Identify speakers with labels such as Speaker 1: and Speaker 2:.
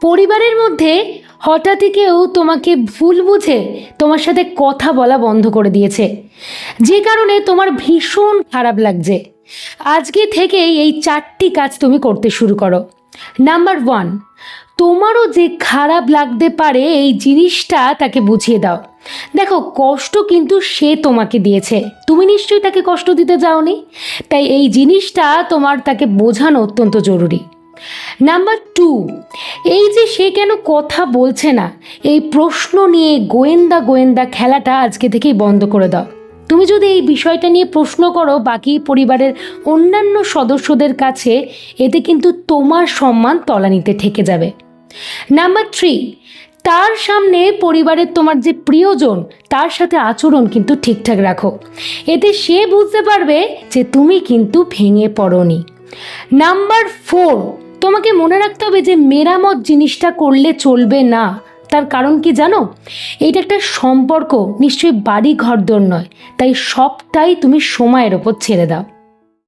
Speaker 1: পরিবারের মধ্যে হঠাৎই কেউ তোমাকে ভুল বুঝে তোমার সাথে কথা বলা বন্ধ করে দিয়েছে, যে কারণে তোমার ভীষণ খারাপ লাগছে। আজকে থেকেই এই 4টি কাজ তুমি করতে শুরু করো। নাম্বার 1, তোমারও যে খারাপ লাগতে পারে এই জিনিসটা তাকে বুঝিয়ে দাও। দেখো, কষ্ট কিন্তু সে তোমাকে দিয়েছে, তুমি নিশ্চয়ই তাকে কষ্ট দিতে যাওনি, তাই এই জিনিসটা তোমার তাকে বোঝানো অত্যন্ত জরুরি। নাম্বার 2, এই যে সে কেন কথা বলছে না, এই প্রশ্ন নিয়ে গোয়েন্দা খেলাটা আজকে থেকেই বন্ধ করে দাও। তুমি যদি এই বিষয়টা নিয়ে প্রশ্ন করো বাকি পরিবারের অন্যান্য সদস্যদের কাছে, এতে কিন্তু তোমার সম্মান তলানিতে ঠেকে যাবে। নাম্বার 3, তার সামনে পরিবারের তোমার যে প্রিয়জন তার সাথে আচরণ কিন্তু ঠিকঠাক রাখো, এতে সে বুঝতে পারবে যে তুমি কিন্তু ভেঙে পড়োনি। নাম্বার 4, তোমাকে মনে রাখতে হবে যে মেরামত জিনিসটা করলে চলবে না। তার কারণ কি জানো? এটা একটা সম্পর্ক, নিশ্চয়ই বাড়ি ঘরদোর নয়, তাই সবটাই তুমি সময়ের ওপর ছেড়ে দাও।